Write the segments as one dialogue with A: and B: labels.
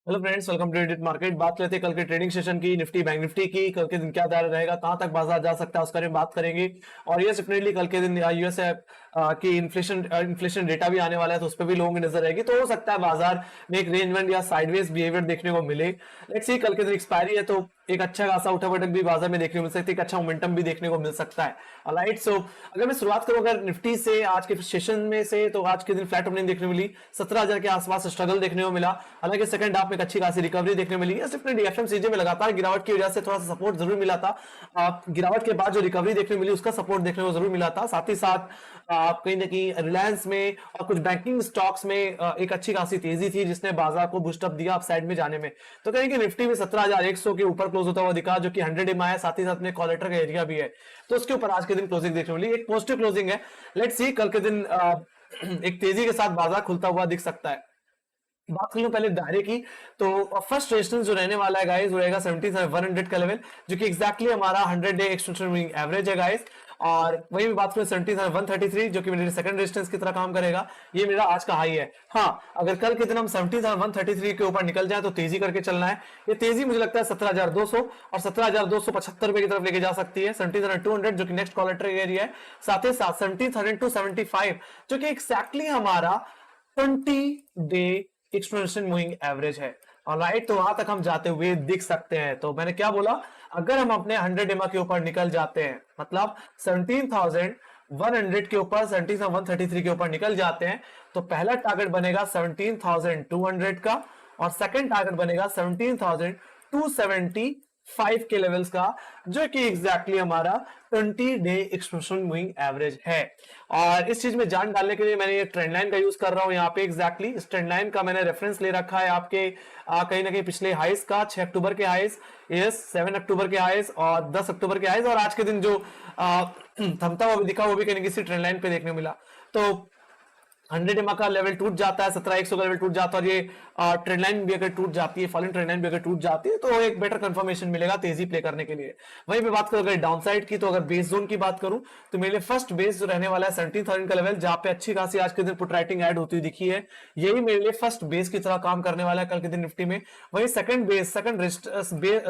A: Hello friends, welcome to traded market. बात लेते हैं कल के ट्रेडिंग सेशन की, निफ्टी बैंक निफ्टी की। कल के दिन क्या दायरा रहेगा, कहां तक बाजार जा सकता है, उसके बारे में बात करेंगे। और ये डेफिनेटली कल के दिन यूएस की इन्फ्लेशन डेटा भी आने वाला है, तो उस पर भी लोगों की नजर रहेगी। तो हो सकता है बाजार में एक रेंजमेंट या साइडवेज बिहेवियर देखने को मिले। लेट्स सी, कल के दिन एक्सपायरी है तो एक अच्छा खासा उठा पटक भी बाजार में देखने को मिल सकती है, एक अच्छा मोमेंटम भी देखने को मिल सकता है। ऑलराइट, सो अगर मैं शुरुआत करूं अगर निफ्टी से आज के सेशन में से, तो आज के दिन फ्लैट ओपनिंग देखने को मिली, 17,000 के आसपास स्ट्रगल देखने को मिला। हालांकि सेकंड हाफ में एक अच्छी खासी रिकवरी देखने को मिली। डेफिनेटली एफएमसीजी में लगातार गिरावट की वजह से थोड़ा सा सपोर्ट जरूर मिला था। गिरावट के बाद जो रिकवरी देखने को मिली उसका सपोर्ट देखने को जरूर मिला था। साथ ही साथ कहीं ना कहीं रिलायंस में और कुछ बैंकिंग स्टॉक्स में एक अच्छी खासी तेजी थी, जिसने बाजार को बूस्टअप दिया अपसाइड में जाने में। तो कहेंगे निफ्टी में 17,100 के ऊपर क्लोज होता हुआ दिखा, जो कि 100 एमआ है, साथ ही साथ में कॉलेटर का एरिया भी है। तो उसके ऊपर आज के दिन क्लोजिंग देखने को मिली, एक पॉजिटिव क्लोजिंग है। लेट्स सी कल के दिन एक तेजी के साथ बाजार खुलता हुआ दिख सकता है। बात कर लो पहले दायरे की, तो फर्स्ट रेजिस्टेंस जो रहने वाला है गाइस, वो रहेगा 17,100 का लेवल, जो कि एग्जैक्टली हमारा 100 डे एक्सटेंशन मूविंग एवरेज है गाइस। और वही भी बात करें 17,133, जो कि मेरे सेकंड रेजिस्टेंस की तरह काम करेगा। ये मेरा आज का हाई है। हाँ, अगर कल के दिन हम 17,133 के ऊपर निकल जाए तो तेजी करके चलना है। ये तेजी मुझे लगता है 17,200 और 17,275 रुपए की तरफ लेके जा सकती है। 17,200 जो कि नेक्स्ट कॉलेटर एरिया है, साथ ही साथ 17,275 जो कि एक्जैक्टली हमारा 20 डे एक्सपोनेंशियल मूविंग एवरेज है। ऑलराइट, तो वहां तक हम जाते हुए दिख सकते हैं। तो मैंने क्या बोला, अगर हम अपने 100 एमआ के ऊपर निकल जाते हैं, मतलब 17,100 के ऊपर 17,133 के ऊपर निकल जाते हैं, तो पहला टारगेट बनेगा 17,200 का और सेकंड टारगेट बनेगा 17,275 के लेवल्स का, जो कि एग्जैक्टली हमारा 20 डे एक्सपोनेंशियल मूविंग एवरेज है। और इस चीज में जान डालने के लिए मैंने ये ट्रेंड लाइन का यूज कर रहा हूं यहाँ पे। एग्जैक्टली इस ट्रेंड लाइन का मैंने रेफरेंस ले रखा है आपके कहीं ना कहीं पिछले हाइस का, 6 अक्टूबर के हाइस, यस 7 अक्टूबर के हाइस और 10 अक्टूबर के हाइस, और आज के दिन जो थमता हुआ भी दिखा वो भी कहीं किसी ट्रेंड लाइन पे देखने मिला। तो 100 एमआ का लेवल टूट जाता है, 17,100 का लेवल टूट जाता है, और ये ट्रेंड लाइन भी अगर टूट जाती है, फॉलिंग ट्रेंड लाइन भी अगर टूट जाती है, तो एक बेटर कंफर्मेशन मिलेगा तेजी प्ले करने के लिए। वहीं पे बात करूं अगर डाउनसाइड की, तो अगर बेस जोन की बात करूं तो मेरे लिए फर्स्ट बेस जो रहने वाला है 17,000 का लेवल, जहां पे अच्छी खासी आज के दिन पुट राइटिंग ऐड होती दिखी है, यही मेरे लिए फर्स्ट बेस की तरह काम करने वाला है कल के दिन निफ्टी में। वही सेकंड बेस, सेकंड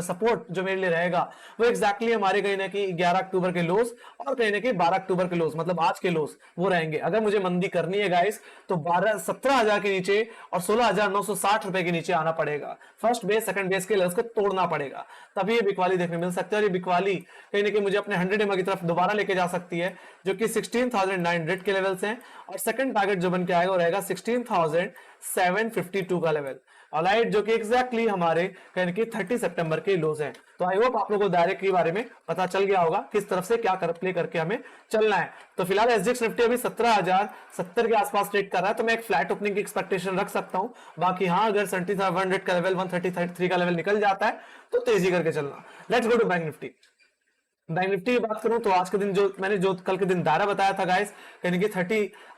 A: सपोर्ट जो मेरे लिए रहेगा, वो एक्जैक्टली हमारे कहीं ना कहीं 11 अक्टूबर के लोस और कहीं ना कहीं 12 अक्टूबर के लोस, मतलब आज के लोस वो रहेंगे। अगर मुझे मंदी करनी है गाइस, तो 17,000 के नीचे और 16,960 रुपए के नीचे आना पड़ेगा। फर्स्ट बेस सेकंड बेस के लेवल्स को तोड़ना पड़ेगा, तभी ये बिकवाली देखने मिल सकती है। और ये बिकवाली कहीं ना कहीं मुझे अपने 100 एमआ की तरफ दोबारा लेके जा सकती है, जो कि 16,900 के लेवल्स हैं। और सेकंड टारगेट जो बन के आएगा वो रहेगा 16,752 का लेवल। ऑलराइट, जो कि एग्जैक्टली हमारे कहीं कि 30 सितंबर के लोज हैं। तो आई होप आप लोगों को डायरेक्ट के बारे में पता चल गया होगा किस तरफ से क्या प्ले करके हमें चलना है। तो फिलहाल एसजीएक्स निफ्टी अभी 17,070 के आसपास ट्रेड कर रहा है, तो मैं एक फ्लैट ओपनिंग की एक्सपेक्टेशन रख सकता हूं। बाकी हाँ, अगर 17,100 का लेवल 133 का लेवल निकल जाता है तो तेजी करके चलना। Let's go to bank Nifty. Bank Nifty की बात करूं तो आज के दिन जो मैंने कल के दिन दायरा बताया था गाइस, कहीं कि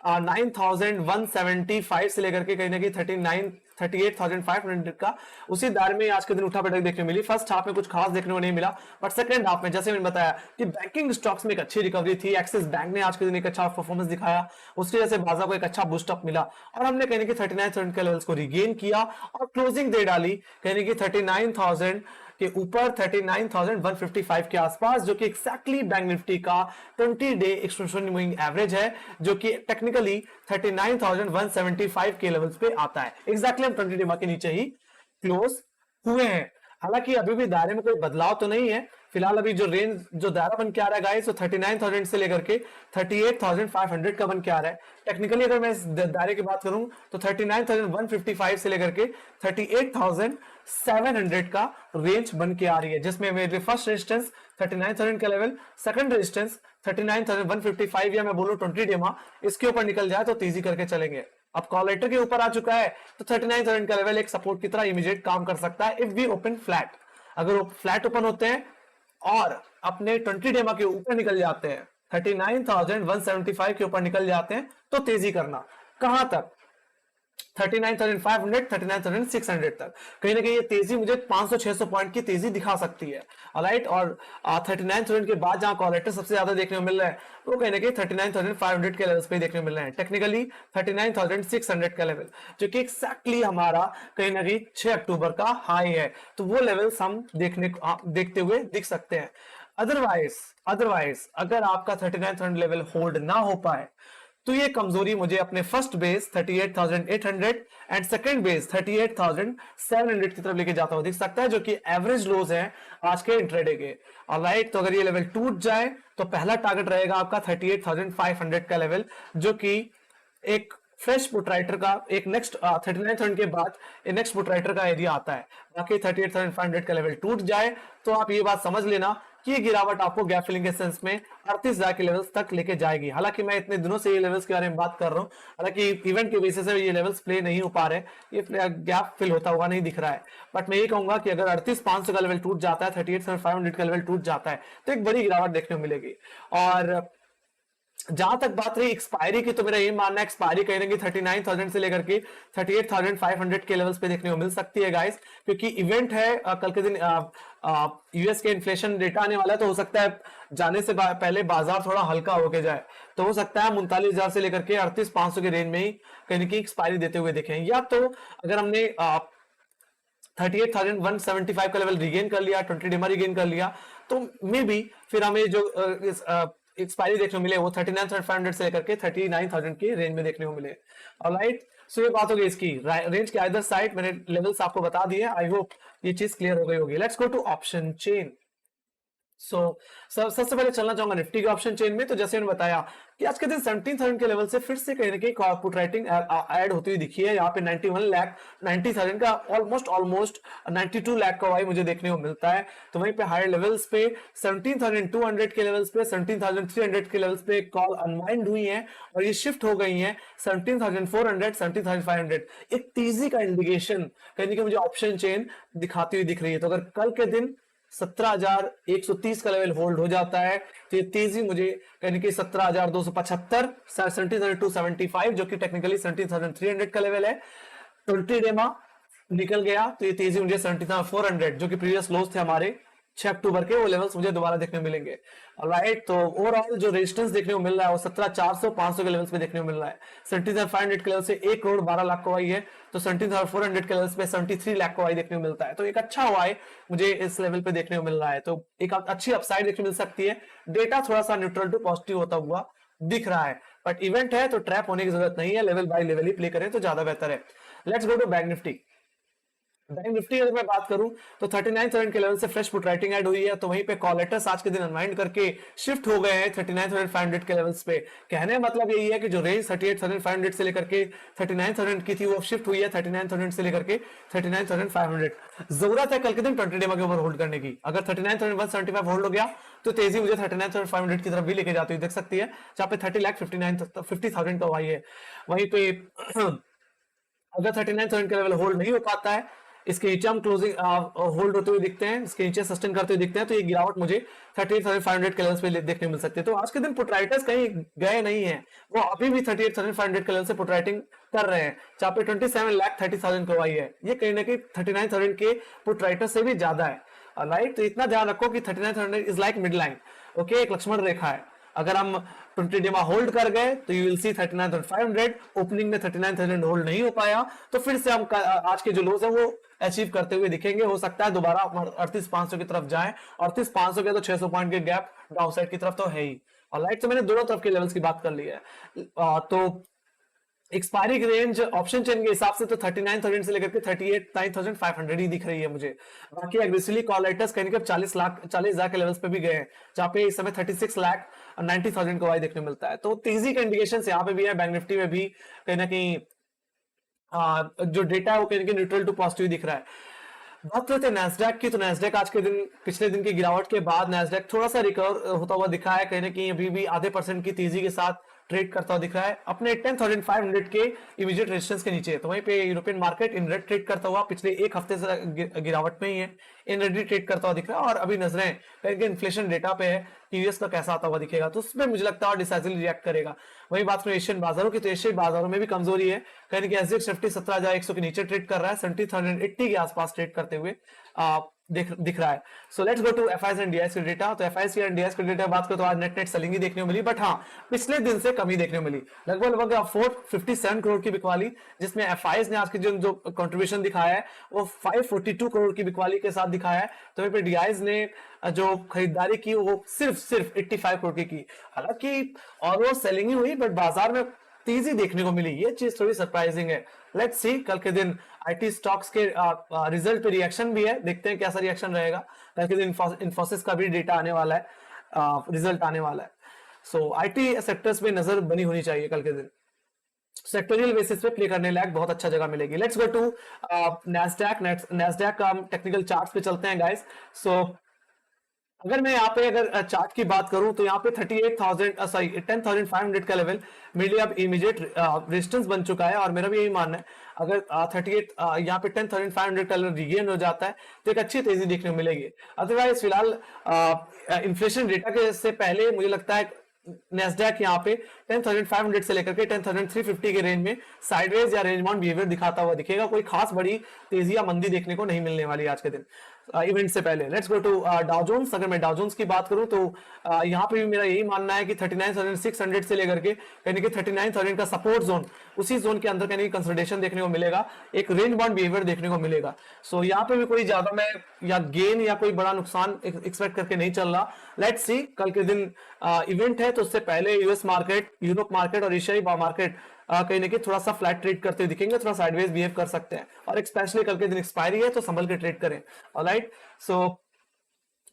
A: 39,175 से लेकर के कहीं ना कहीं 38,500 का, उसी दायरे में आज के दिन उठा पटक देखने मिली। फर्स्ट हाफ में कुछ खास देखने को नहीं मिला, बट सेकंड हाफ में जैसे मैंने बताया कि बैंकिंग स्टॉक्स में एक अच्छी रिकवरी थी। एक्सिस बैंक ने आज के दिन एक अच्छा परफॉर्मेंस दिखाया, उसकी वजह से बाजार को एक अच्छा बूस्टअप मिला और हमने कहीं कि 39,000 के लेवल्स को रिगेन किया और क्लोजिंग दे डाली कहीं कि 39,000 के ऊपर, 39,155 के आसपास, जो कि एक्जैक्टली बैंक निफ्टी का 20 डे एक्सपोनेंशियल मूविंग एवरेज है, जो कि टेक्निकली 39,175 के लेवल्स पे आता है। एग्जैक्टली हम 20 डे के नीचे ही क्लोज हुए हैं। हालांकि अभी भी दायरे में कोई बदलाव तो नहीं है। फिलहाल अभी जो रेंज जो दायरा बन के आ रहा है गाइस, वो 39,000 से लेकर के 38,500 का बन के आ रहा है। टेक्निकली अगर मैं इस दायरे की बात करूं तो 39,155 से लेकर के 38,700 का रेंज बन के आ रही है, जिसमें मेरे फर्स्ट रेजिस्टेंस 39,000 का लेवल, सेकंड रेजिस्टेंस 39,155 या मैं बोलूं 20 डेमा, इसके ऊपर निकल जाए तो तेजी करके चलेंगे। अब कॉल लेटर के ऊपर आ चुका है तो 39,000 का लेवल एक सपोर्ट की तरह इमीडिएट काम कर सकता है इफ वी ओपन फ्लैट। अगर वो फ्लैट ओपन होते हैं और अपने 20 डेमा के ऊपर निकल जाते हैं, 39,175 के ऊपर निकल जाते हैं, तो तेजी करना। कहां तक? 39,500 39,600 तक कहीं ना कहीं ये तेजी मुझे 500-600 पॉइंट की तेजी दिखा सकती है। ऑलराइट, और 39,000 के बाद जहां कॉलेक्टर सबसे ज्यादा देखने को मिल रहा है वो कहीं ना कहीं 39,500 के लेवल्स पे देखने को मिल रहे हैं। टेक्निकली 39,600 का लेवल जो कि एक्जैक्टली हमारा कहीं ना कहीं 6 अक्टूबर का हाई है, तो वो लेवल्स हम देखते हुए दिख सकते हैं। अदरवाइज अदरवाइज अगर आपका 39,000 लेवल होल्ड ना हो पाए तो ये कमजोरी मुझे अपने first base 38,800 and second base 38,700 की तरफ लेके जाता हुआ दिख सकता है, जो कि एवरेज लोज है आज के इंट्राडे के। ऑलराइट, तो अगर ये लेवल टूट जाए तो पहला टारगेट रहेगा आपका 38,500 का लेवल, जो कि एक फ्रेश पुटराइटर का एक नेक्स्ट 39,000 के बाद नेक्स्ट पुटराइटर का एरिया आता है। बाकी 38,500 का लेवल टूट जाए तो आप ये बात समझ लेना कि ये गिरावट आपको गैप फिलिंग के सेंस में 38,000 के लेवल्स तक लेके जाएगी। हालांकि मैं इतने दिनों से ये लेवल्स के बारे में बात कर रहा हूं, हालांकि इवेंट के बेसिस पे ये लेवल्स प्ले नहीं हो पा रहे, ये गैप फिल होता हुआ नहीं दिख रहा है। बट मैं ये कहूंगा कि अगर 38,500 का लेवल टूट जाता है, 38,500 का लेवल टूट जाता है, तो एक बड़ी गिरावट देखने को मिलेगी। और जहां तक बात रही एक्सपायरी की, तो मेरा ये मानना है एक्सपायरी कहीं ना कहीं 39,000 से लेकर के 38,500 के लेवल्स पे देखने को मिल सकती है गाइस, क्योंकि इवेंट है कल के दिन यूएस के इन्फ्लेशन डेटा आने वाला है, तो हो सकता है जाने से पहले बाजार थोड़ा हल्का होके जाए, तो हो सकता है 39,000 से लेकर के 38,500 के रेंज में ही कहीं ना कहीं एक्सपायरी देते हुए देखें। या तो अगर हमने 38,175 का लेवल रिगेन कर लिया, 20 डेमा रिगेन कर लिया, तो मे बी फिर हमें जो एक्सपायरी देखने को मिले वो 39,500 से लेकर के 39,000 के रेंज में देखने को मिले। ऑलराइट, सो ये बात हो गई इसकी रेंज के आइदर साइड, मैंने लेवल्स आपको बता दिए। आई होप ये चीज क्लियर हो गई होगी। Let's go to option chain. सबसे पहले चलना चाहूंगा निफ्टी के ऑप्शन चेन में। तो जैसे मैंने बताया कि आज के दिन 17,000 के लेवल से फिर से कहीं ना कहीं पुट राइटिंग ऐड होती हुई दिखी है। यहाँ पे 91 लाख 90,000 का ऑलमोस्ट 92 लाख का वाई मुझे देखने को मिलता है। तो वहीं पे हायर लेवल्स पे 17,200 के लेवल्स पे 17,300 के लेवल्स पे कॉल अनवाइंड हुई है और ये शिफ्ट हो गई है 17,400 17,500। एक तेजी का इंडिकेशन कहीं ना कहीं मुझे ऑप्शन चेन दिखाती हुई दिख रही है। तो अगर कल के दिन 17,130 का लेवल होल्ड हो जाता है तो ये तेजी मुझे यानी कि 17,275 17,275 जो कि टेक्निकली 17,300 का लेवल है, 20 डेमा निकल गया तो ये तेजी मुझे 17,400 जो कि प्रीवियस लोज थे हमारे 6 अक्टूबर के, वो लेवल्स मुझे दोबारा देखने को मिलेंगे। ऑलराइट, तो ओवरऑल जो रेजिस्टेंस देखने को मिल रहा है वो 17,400 500 के लेवल्स पे देखने को मिल रहा है। 17,500 के लेवल से 1 करोड़ 12 लाख का वाई है, तो 17,400 के लेवल्स पे 73 लाख का वाई देखने को मिलता है। तो एक अच्छा वाई मुझे इस लेवल पे देखने को मिल रहा है, तो एक अच्छी अपसाइड देखने को मिल सकती है। डेटा थोड़ा सा न्यूट्रल टू पॉजिटिव होता हुआ दिख रहा है, बट इवेंट है तो ट्रैप होने की जरूरत नहीं है, लेवल बाय लेवल ही प्ले करें तो ज्यादा बेहतर है। Let's go to bank Nifty. Bank Nifty अगर मैं बात करूं तो 39,000 के लेवल से फ्रेश पुट राइटिंग ऐड हुई है, तो वहीं पे कॉलेटर्स आज के दिन अनवाइंड करके शिफ्ट हो गए हैं 39,500 के लेवल्स पे। कहने का मतलब यही है कि जो रेंज 38,500 से लेकर के 39,000 की थी वो शिफ्ट हुई है 39,000 से लेकर के 39,500। जरूरत है कल के दिन 20 डेमा के ऊपर होल्ड करने की। अगर 39,175 होल्ड हो गया तो तेजी मुझे 39,500 की तरफ भी लेके जाती हुई देख सकती है, जहां पे 30,59,50,000 का हुआ है। वहीं पे अगर 39,000 का लेवल होल्ड नहीं हो पाता है, इसके नीचे हम क्लोजिंग होल्ड होते हुए दिखते हैं, इसके नीचे सस्टेन करते हुए दिखते हैं, तो ये गिरावट मुझे 38,500 के लेवल्स पे देखने को मिल सकती है। तो आज के दिन पुट राइटर्स कहीं गए नहीं है, वो अभी भी 38,500 के लेवल से पुट राइटिंग कर रहे हैं, जहां पे 27,30,000 का वाई है। ये कहीं ना कहीं 39,000 के पुट राइटर से भी ज्यादा है। राइट, तो इतना ध्यान रखो कि 39,000 is like mid line, okay, एक लक्ष्मण रेखा है। अगर हम 20 डेमा होल्ड कर गए तो यू विल सी 39,500। ओपनिंग में 39,000 होल्ड नहीं हो पाया तो फिर से हम आज के जो लोज है वो अचीव करते हुए दिखेंगे। हो सकता है दोबारा 38,500 की तरफ जाएं, 38,500 के तो 600 पॉइंट के गैप डाउन साइड की तरफ तो है ही। ऑलराइट, तो मैंने दोनों तरफ के लेवल्स की बात कर ली है। तो एक्सपायरी की रेंज ऑप्शन चेन के हिसाब से तो 39,000 से लेकर के 38,500 ही दिख रही है मुझे। बाकी एग्रेसिवली कॉल राइटर्स कहीं 40,00,000 के लेवल्स पे भी गए हैं, जहां पे इस समय 36,90,000 का वाई देखने मिलता है। तो तेजी का इंडिकेशन यहाँ पे भी है, बैंक निफ्टी में भी कहीं ना कहीं जो डेटा है वो कहीं न्यूट्रल टू पॉजिटिव दिख रहा है। बात करते हैं नैस्डैक की, तो नैस्डैक आज के दिन पिछले दिन की गिरावट के बाद नैस्डैक थोड़ा सा रिकवर होता हुआ दिखा है, कहीं ना कहीं अभी भी आधे % की तेजी के साथ ट्रेड करता हुआ दिख रहा है अपने 10,500 के इमीडिएट रेजिस्टेंस के नीचे। तो वहीं पे European market in red trade करता हुआ पिछले एक हफ्ते से गिरावट में ही है, इन रेड ट्रेड करता हुआ दिख रहा है। और अभी नजरें कहीं के इन्फ्लेशन डेटा पे है कि यूएस का कैसा आता हुआ दिखेगा, तो उसमें मुझे लगता है डिसाइसिवली रिएक्ट करेगा। वही बात करें एशियन बाजारों की, तो एशियन बाजारों में भी कमजोरी है, कहीं कि एसजीएक्स निफ्टी 17,100 के नीचे ट्रेड कर रहा है, 70,080 के आसपास ट्रेड करते हुए दिख रहा है। So let's go to FIIs and DIIs के डेटा। तो एफआईएस एंड डीआईएस के डेटा बात करें तो आज नेट सेलिंग ही देखने को मिली, बट हाँ पिछले दिन से कमी देखने को मिली, लगभग 457 करोड़ की बिकवाली, जिसमें एफआईएस ने आज की जो कंट्रीब्यूशन दिखाया है वो 542 करोड़ की बिकवाली के साथ दिखाया है। तो वहीं पे डीआईएस ने जो खरीदारी की वो सिर्फ 85 करोड़ की। हालांकि और वो सेलिंग ही हुई, बट बाजार में तेजी देखने को मिली, ये चीज थोड़ी सरप्राइजिंग है। लेट्स सी कल के दिन आईटी स्टॉक्स के रिजल्ट पे रिएक्शन भी है, देखते हैं कैसा रिएक्शन रहेगा। कल के दिन इन्फोसिस का भी डेटा आने वाला है, रिजल्ट आने वाला है। सो आईटी सेक्टर्स पे नजर बनी होनी चाहिए कल के दिन, सेक्टोरियल बेसिस पे प्ले करने लायक बहुत अच्छा जगह मिलेगी। लेट्स गो टू नैस्डैक का हम टेक्निकल चार्ट्स पे चलते हैं गाइस। सो अगर मैं यहाँ पे अगर चार्ट की बात करूं तो यहाँ पे 10,500 का लेवल मेरे लिए अब इमीडिएट रेजिस्टेंस बन चुका है, और मेरा भी यही मानना है अगर 38 यहाँ पे 10,500 का लेवल रिगेन हो जाता है तो एक अच्छी तेजी देखने को मिलेगी। अदरवाइज फिलहाल इन्फ्लेशन डेटा के से पहले मुझे लगता है नेस्डैक यहाँ पे 10,500 से लेकर के 10,350 के रेंज में साइडवेज या रेंज बाउंड बिहेवियर दिखाता हुआ दिखेगा। कोई खास बड़ी तेजी या मंदी देखने को नहीं मिलने वाली आज के दिन इवेंट से पहले। Let's go to Dow Jones. अगर मैं डाउ जोन्स की बात करूं तो यहाँ पे भी मेरा यही मानना है कि 39,600 से लेकर के यानी कि 39,000 का सपोर्ट जोन, उसी जोन के अंदर यानी कंसोलिडेशन देखने को मिलेगा, एक रेंज बाउंड बिहेवियर देखने को मिलेगा। सो यहाँ पे भी कोई ज्यादा मैं या गेन या कोई बड़ा नुकसान एक्सपेक्ट करके नहीं चल रहा। लेट्स सी कल के दिन इवेंट है, तो उससे पहले यूएस मार्केट, यूरोप मार्केट और एशियाई मार्केट कहीं ना कहीं थोड़ा सा फ्लैट ट्रेड करते दिखेंगे, थोड़ा साइडवेज बिहेव कर सकते हैं, और स्पेशली कल के दिन एक्सपायरी है तो संभल के ट्रेड करें। ऑलराइट, सो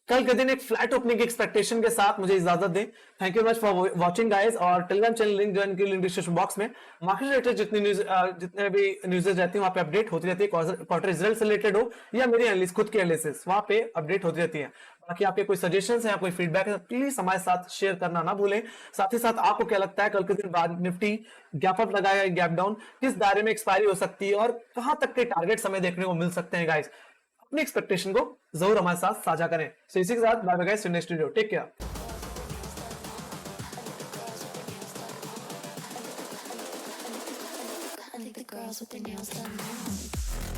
A: कल के दिन एक फ्लैट ओपनिंग की एक्सपेक्टेशन के साथ मुझे इजाजत दें। Thank you much for watching guys, और टेलीग्राम चैनल लिंक ज्वाइन की लिंक डिस्क्रिप्शन बॉक्स में। मार्केट रिलेटेड जितनी न्यूज जितने भी न्यूज़ेस रहती है वहां पे अपडेट होती रहती है, क्वार्टर रिजल्ट से रिलेटेड हो या मेरी एनालिसिस खुद की एनालिसिस, वहां पे अपडेट होती रहती है। बाकी आपके कोई सजेशंस है या कोई फीडबैक है प्लीज हमारे साथ शेयर करना ना भूलें। साथ ही साथ आपको क्या लगता है कल के दिन बाद निफ्टी गैप अप लगाएगा, गैप डाउन, किस दायरे में एक्सपायरी हो सकती है और कहां तक के टारगेट हमें देखने को मिल सकते हैं गाइस, अपनी एक्सपेक्टेशन को जरूर हमारे साथ साझा करें। सो इसी के साथ bye bye guys, next video, take care.
B: I think the girls with their nails done now.